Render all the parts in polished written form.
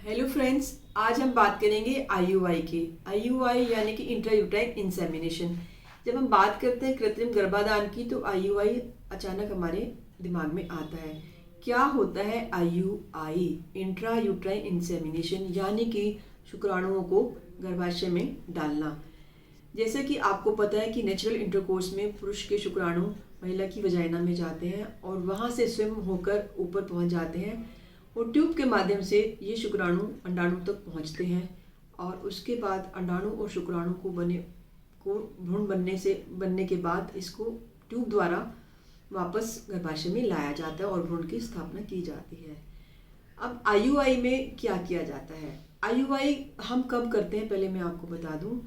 Hello friends, आज हम बात करेंगे आईयूआई की। आईयूआई यानी कि इंट्रा यूट्राइन इंसेमिनेशन। जब हम बात करते हैं कृत्रिम गर्भाधान की तो आईयूआई अचानक हमारे दिमाग में आता है। क्या होता है आईयूआई, इंट्रा यूट्राइन इंसेमिनेशन, यानी कि शुक्राणुओं को गर्भाशय में डालना। जैसे कि आपको पता है कि नेचुरल इंटरकोर्स में पुरुष के शुक्राणु महिला की वजाइना में जाते हैं और वहाँ से स्विम होकर ऊपर पहुँच जाते हैं और ट्यूब के माध्यम से ये शुक्राणु अंडाणु तक पहुँचते हैं और उसके बाद अंडाणु और शुक्राणु को भ्रूण बनने के बाद इसको ट्यूब द्वारा वापस गर्भाशय में लाया जाता है और भ्रूण की स्थापना की जाती है। अब आईयूआई में क्या किया जाता है? आईयूआई हम कब करते हैं पहले मैं आपको बता दूं।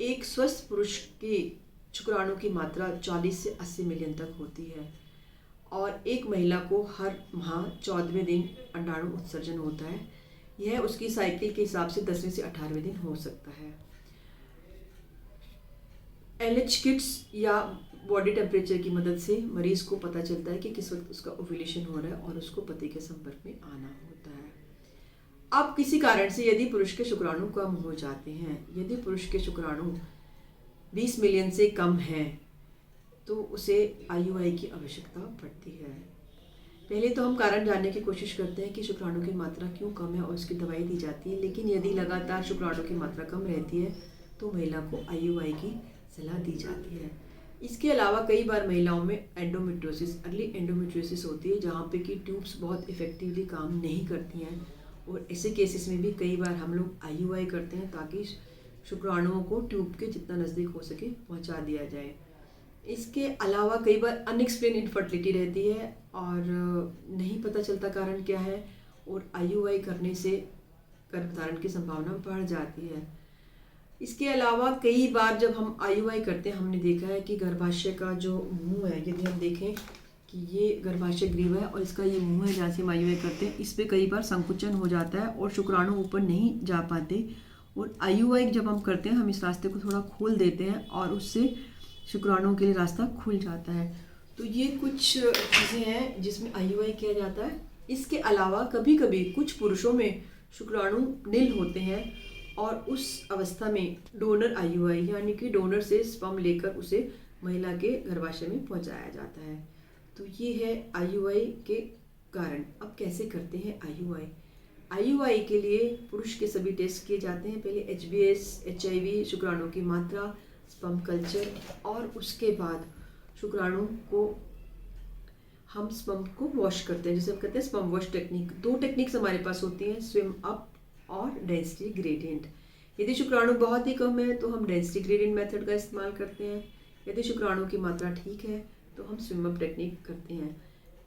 एक स्वस्थ पुरुष के शुक्राणु की मात्रा 40 से 80 मिलियन तक होती है और एक महिला को हर माह 14वें दिन अंडाणु उत्सर्जन होता है। यह उसकी साइकिल के हिसाब से 10वें से 18वें दिन हो सकता है। एलएच किट्स या बॉडी टेम्परेचर की मदद से मरीज को पता चलता है कि किस वक्त उसका ओव्यूलेशन हो रहा है और उसको पति के संपर्क में आना होता है। अब किसी कारण से यदि पुरुष के शुक्राणु कम हो जाते हैं, यदि पुरुष के शुक्राणु 20 मिलियन से कम हैं, तो उसे आईयूआई की आवश्यकता पड़ती है। पहले तो हम कारण जानने की कोशिश करते हैं कि शुक्राणु की मात्रा क्यों कम है और उसकी दवाई दी जाती है, लेकिन यदि लगातार शुक्राणु की मात्रा कम रहती है तो महिला को आईयूआई की सलाह दी जाती है। इसके अलावा कई बार महिलाओं में एंडोमेट्रियोसिस, अर्ली एंडोमेट्रियोसिस होती है, जहाँ पे कि ट्यूब्स बहुत इफेक्टिवली काम नहीं करती हैं और ऐसे केसेस में भी कई बार हम लोग आईयूआई करते हैं ताकि शुक्राणुओं को ट्यूब के जितना नज़दीक हो सके पहुँचा दिया जाए। इसके अलावा कई बार अनएक्सप्लेन इनफर्टिलिटी रहती है और नहीं पता चलता कारण क्या है और आईयूआई करने से गर्भधारण की संभावना बढ़ जाती है। इसके अलावा कई बार जब हम आईयूआई करते हैं हमने देखा है कि गर्भाशय का जो मुंह है, यदि हम देखें कि ये गर्भाशय ग्रीवा है और इसका ये मुंह है जहाँ से हम आईयूआई करते हैं, इस पर कई बार संकुचन हो जाता है और शुक्राणु ऊपर नहीं जा पाते और आईयूआई जब हम करते हैं हम इस रास्ते को थोड़ा खोल देते हैं और उससे शुक्राणुओं के लिए रास्ता खुल जाता है। तो ये कुछ चीज़ें हैं जिसमें आईयूआई किया जाता है। इसके अलावा कभी कभी कुछ पुरुषों में शुक्राणु निल होते हैं और उस अवस्था में डोनर आईयूआई यानी कि डोनर से स्पर्म लेकर उसे महिला के गर्भाशय में पहुंचाया जाता है। तो ये है आईयूआई के कारण। अब कैसे करते हैं आईयूआई? आईयूआई के लिए पुरुष के सभी टेस्ट किए जाते हैं। पहले एचबीएस, एचआईवी, शुक्राणु की मात्रा, स्पर्म कल्चर और उसके बाद शुक्राणु को हम स्पर्म को वॉश करते हैं, जिसे हम कहते हैं स्पर्म वॉश टेक्निक। 2 टेक्निक्स हमारे पास होती हैं, स्विम अप और डेंसिटी ग्रेडियंट। यदि शुक्राणु बहुत ही कम है तो हम डेंसिटी ग्रेडियंट मेथड का इस्तेमाल करते हैं। यदि शुक्राणु की मात्रा ठीक है तो हम स्विम अप टेक्निक करते हैं।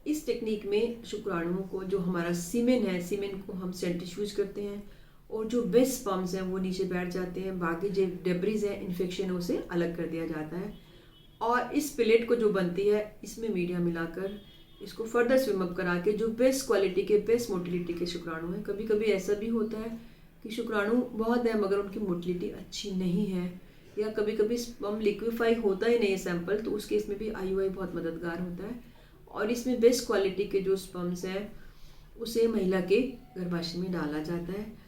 इस टेक्निक में शुक्राणुओं को, जो हमारा सीमेन है, सीमेन को हम सेंट्रीफ्यूज करते हैं और जो बेस्ट स्पर्म्स हैं वो नीचे बैठ जाते हैं। बाकी जो डेब्रीज है, इन्फेक्शन है, उसे अलग कर दिया जाता है और इस प्लेट को जो बनती है इसमें मीडिया मिलाकर इसको फर्दर स्विम अप करा के जो बेस्ट क्वालिटी के, बेस्ट मोटिलिटी के शुक्राणु हैं। कभी कभी ऐसा भी होता है कि शुक्राणु बहुत है मगर उनकी मोटिलिटी अच्छी नहीं है, या कभी कभी स्पर्म लिक्विफाई होता ही नहीं है सैंपल, तो उस केस में भी आईयूआई बहुत मददगार होता है और इसमें बेस्ट क्वालिटी के जो स्पर्म्स हैं उसे महिला के गर्भाशय में डाला जाता है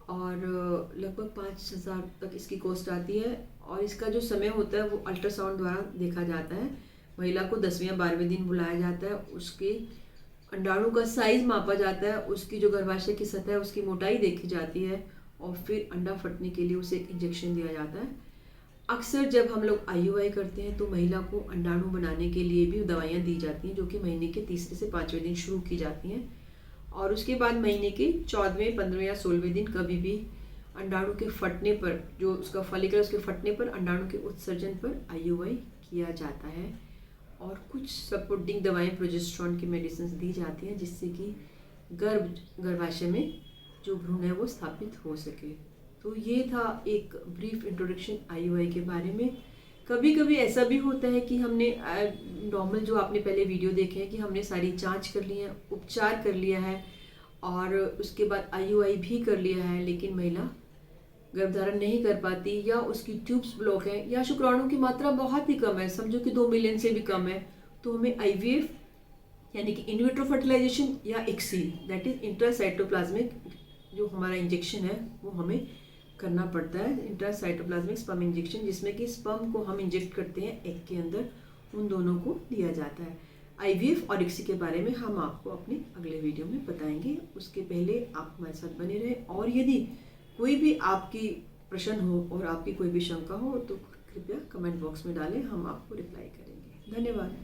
और लगभग 5,000 तक इसकी कॉस्ट आती है और इसका जो समय होता है वो अल्ट्रासाउंड द्वारा देखा जाता है। महिला को 10वें या 12वें दिन बुलाया जाता है, उसके अंडाणु का साइज मापा जाता है, उसकी जो गर्भाशय की सतह है उसकी मोटाई देखी जाती है और फिर अंडा फटने के लिए उसे एक इंजेक्शन दिया जाता है। अक्सर जब हम लोग आईयूआई करते हैं तो महिला को अंडाणु बनाने के लिए भी दवाइयाँ दी जाती हैं, जो कि महीने के 3 से 5वें दिन शुरू की जाती हैं और उसके बाद महीने के 14वें, 15वें या 16वें दिन कभी भी अंडाणु के फटने पर, जो उसका फॉलिकल उसके फटने पर अंडाणु के उत्सर्जन पर आईयूआई किया जाता है और कुछ सपोर्टिंग दवाएं, प्रोजेस्टेरोन की मेडिसिन दी जाती हैं जिससे कि गर्भाशय में जो भ्रूण है वो स्थापित हो सके। तो ये था एक ब्रीफ इंट्रोडक्शन आईयूआई के बारे में। कभी कभी ऐसा भी होता है कि हमने नॉर्मल, जो आपने पहले वीडियो देखे हैं, कि हमने सारी जांच कर ली है, उपचार कर लिया है और उसके बाद आईयूआई भी कर लिया है, लेकिन महिला गर्भधारण नहीं कर पाती या उसकी ट्यूब्स ब्लॉक है या शुक्राणु की मात्रा बहुत ही कम है, समझो कि 2 मिलियन से भी कम है, तो हमें आईवीएफ यानी कि इन विट्रो फर्टिलाइजेशन या ICSI दैट इज इंट्रासाइटोप्लाज्मिक जो हमारा इंजेक्शन है वो हमें करना पड़ता है, इंट्रासाइटोप्लाज्मिक स्पर्म इंजेक्शन, जिसमें कि स्पर्म को हम इंजेक्ट करते हैं एग के अंदर, उन दोनों को दिया जाता है। IVF और ICSI के बारे में हम आपको अपने अगले वीडियो में बताएंगे। उसके पहले आप हमारे साथ बने रहें, और यदि कोई भी आपकी प्रश्न हो और आपकी कोई भी शंका हो तो कृपया कमेंट बॉक्स में डालें, हम आपको रिप्लाई करेंगे। धन्यवाद।